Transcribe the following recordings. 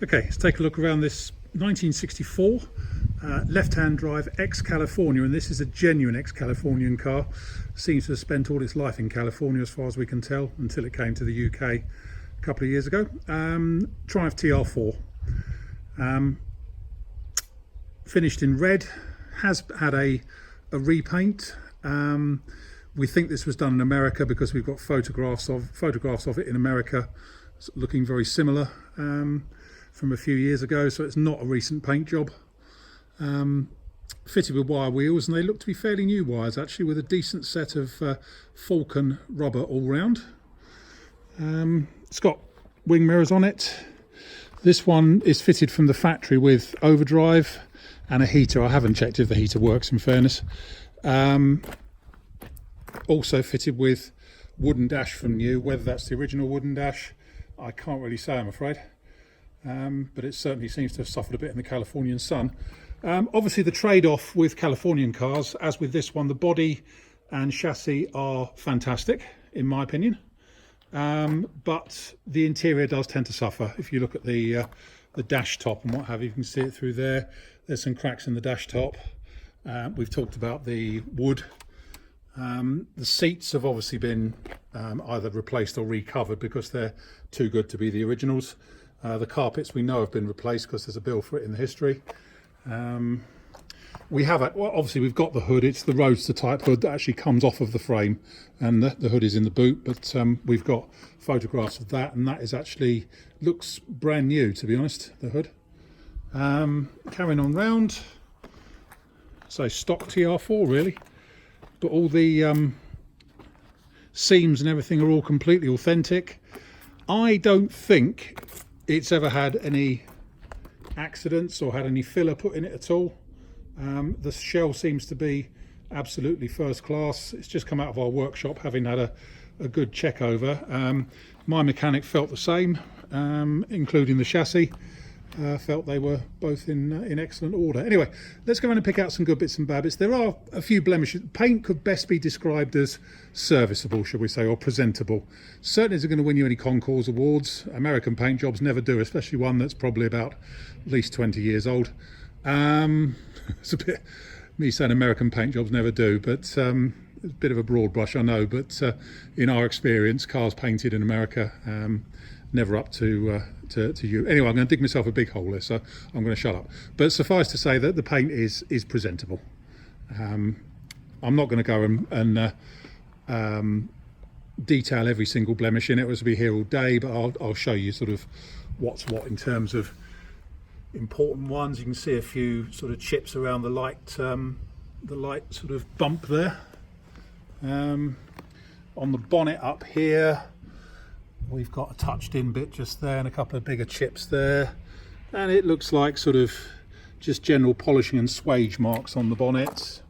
Okay, let's take a look around this 1964 left-hand drive ex-California, and this is a genuine ex-Californian car. Seems to have spent all its life in California as far as we can tell, until it came to the UK a couple of years ago. Triumph TR4. Finished in red, has had a repaint. We think this was done in America because we've got photographs of it in America looking very similar from a few years ago, so it's not a recent paint job. Fitted with wire wheels, and they look to be fairly new wires actually, with a decent set of Falcon rubber all round. It's got wing mirrors on it. This one is fitted from the factory with overdrive and a heater. I haven't checked if the heater works, in fairness. Also fitted with wooden dash from new. Whether that's the original wooden dash, I can't really say, I'm afraid. But it certainly seems to have suffered a bit in the Californian sun. Obviously the trade-off with Californian cars, as with this one, the body and chassis are fantastic in my opinion, but the interior does tend to suffer. If you look at the dash top and what have you, you can see it through there. There's some cracks in the dash top. We've talked about the wood. The seats have obviously been either replaced or recovered because they're too good to be the originals. The carpets we know have been replaced because there's a bill for it in the history. We have well, obviously we've got the hood. It's the Roadster type hood that actually comes off of the frame, and the hood is in the boot, but we've got photographs of that, and that is actually looks brand new, to be honest, the hood. Carrying on round, so stock TR4 really, but all the seams and everything are all completely authentic. I don't think it's ever had any accidents or had any filler put in it at all. The shell seems to be absolutely first class. It's just come out of our workshop, having had a good check over. My mechanic felt the same, including the chassis. Felt they were both in excellent order. Anyway, let's go around and pick out some good bits and bad bits. There are a few blemishes. Paint could best be described as serviceable, shall we say, or presentable. Certainly isn't going to win you any concours awards. American paint jobs never do, especially one that's probably about at least 20 years old. It's a bit me saying American paint jobs never do, but it's a bit of a broad brush, I know, but in our experience, cars painted in America never up to you. Anyway, I'm going to dig myself a big hole there, so I'm going to shut up. But suffice to say that the paint is presentable. I'm not going to go and detail every single blemish in it, as we here all day, but I'll show you sort of what's what in terms of important ones. You can see a few sort of chips around the light sort of bump there. On the bonnet up here, we've got a touched in bit just there and a couple of bigger chips there, and it looks like sort of just general polishing and swage marks on the bonnet.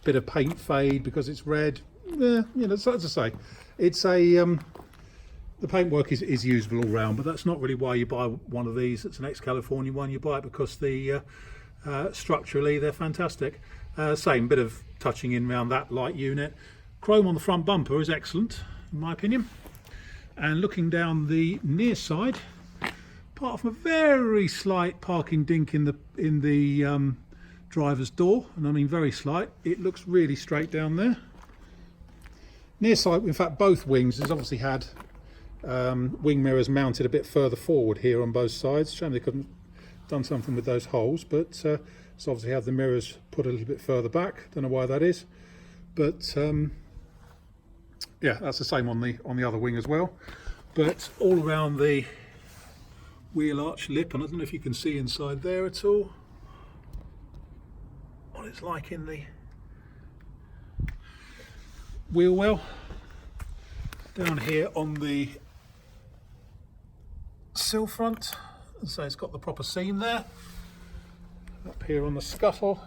Bit of paint fade because it's red. Yeah, you know, so as I say, it's a the paintwork is usable all round, but that's not really why you buy one of these. It's an ex-California one. You buy it because the structurally they're fantastic. Same bit of touching in around that light unit. Chrome on the front bumper is excellent in my opinion. And looking down the near side, apart from a very slight parking dink in the driver's door, and I mean very slight, it looks really straight down there. Near side, in fact, both wings has obviously had wing mirrors mounted a bit further forward here on both sides. Shame they couldn't done something with those holes, but it's obviously had the mirrors put a little bit further back. Don't know why that is, but yeah, that's the same on the other wing as well. But all around the wheel arch lip, and I don't know if you can see inside there at all what it's like in the wheel well. Down here on the sill front, so it's got the proper seam there. Up here on the scuttle,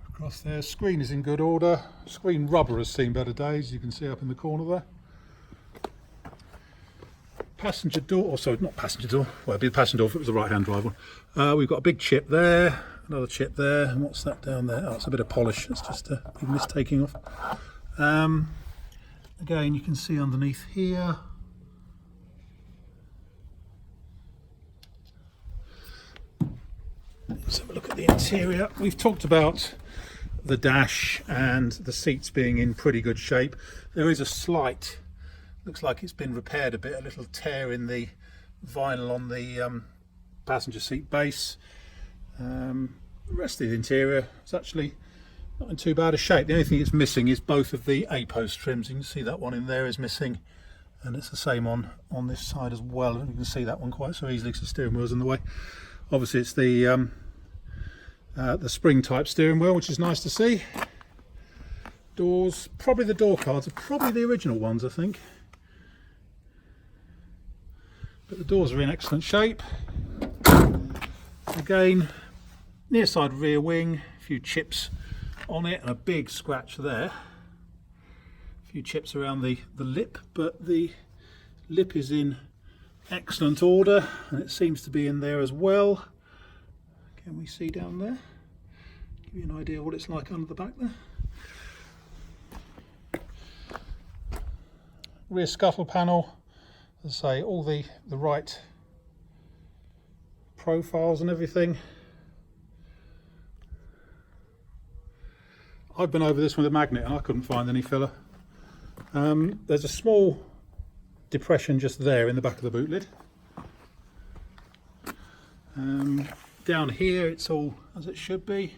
across there, screen is in good order. Screen rubber has seen better days, you can see up in the corner there. Passenger door, or sorry, not passenger door, well it'd be the passenger door if it was the right hand drive one. We've got a big chip there, another chip there, and what's that down there? Oh, it's a bit of polish, it's just a big mist taking off. Again, you can see underneath here, interior, we've talked about the dash and the seats being in pretty good shape. There is a slight, looks like it's been repaired a bit, a little tear in the vinyl on the passenger seat base. The rest of the interior is actually not in too bad a shape. The only thing it's missing is both of the A-post trims. You can see that one in there is missing, and it's the same on this side as well. You can see that one quite so easily because the steering wheel's in the way. Obviously it's the spring type steering wheel, which is nice to see. Doors, probably the door cards are probably the original ones, I think, but the doors are in excellent shape. Again, near side rear wing, a few chips on it and a big scratch there. A few chips around the lip, but the lip is in excellent order and it seems to be in there as well. Can we see down there? Give you an idea what it's like under the back there. Rear scuttle panel, as I say, all the right profiles and everything. I've been over this with a magnet and I couldn't find any filler. There's a small depression just there in the back of the boot lid. Down here it's all as it should be.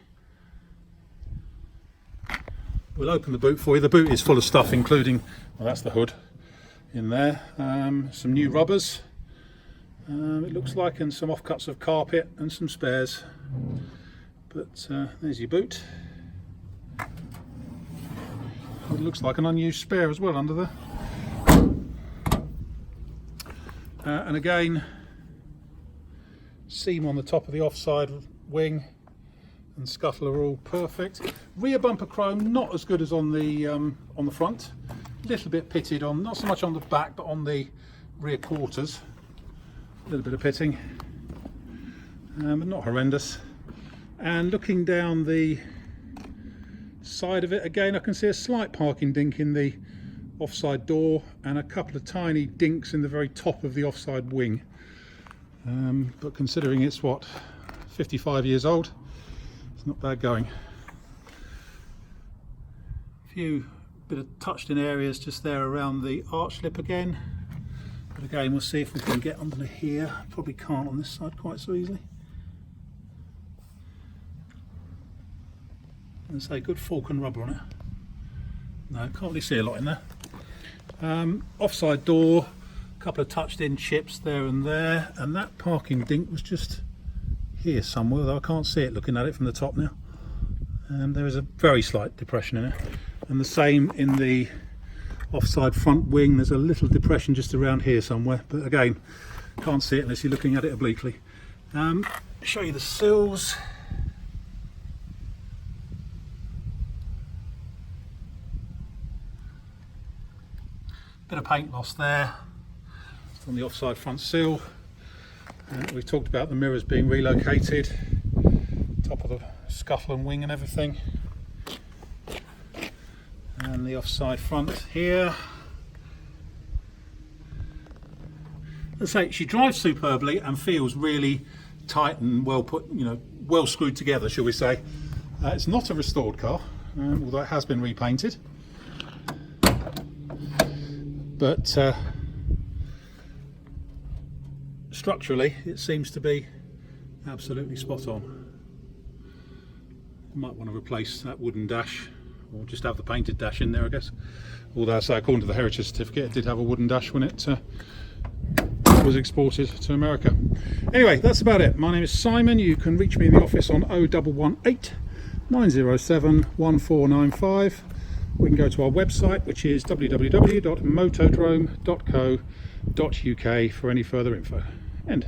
We'll open the boot for you. The boot is full of stuff, including, well, that's the hood in there. Some new rubbers, it looks like, and some offcuts of carpet and some spares. But there's your boot. It looks like an unused spare as well under there. And again, seam on the top of the offside wing and scuttle are all perfect. Rear bumper chrome not as good as on the front. A little bit pitted on, not so much on the back, but on the rear quarters. A little bit of pitting, but not horrendous. And looking down the side of it, again I can see a slight parking dink in the offside door and a couple of tiny dinks in the very top of the offside wing. But considering it's what, 55 years old, it's not bad going. A few bit of touched in areas just there around the arch lip again, but again we'll see if we can get under here. Probably can't on this side quite so easily. And say good Falcon rubber on it. No, can't really see a lot in there. Offside door, a couple of touched in chips there and there, and that parking dink was just here somewhere, though I can't see it looking at it from the top now. There is a very slight depression in it, and the same in the offside front wing. There's a little depression just around here somewhere, but again can't see it unless you're looking at it obliquely. Show you the sills. Bit of paint loss there on the offside front sill. We've talked about the mirrors being relocated, top of the scuttle and wing and everything, and the offside front here. Let's say she drives superbly and feels really tight and well put, you know, well screwed together, shall we say. It's not a restored car, although it has been repainted. But structurally it seems to be absolutely spot on. You might want to replace that wooden dash or just have the painted dash in there, I guess. Although I say, according to the heritage certificate, it did have a wooden dash when it was exported to America. Anyway, that's about it. My name is Simon. You can reach me in the office on 0118 907 1495. We can go to our website, which is www.motodrome.co.uk for any further info. End.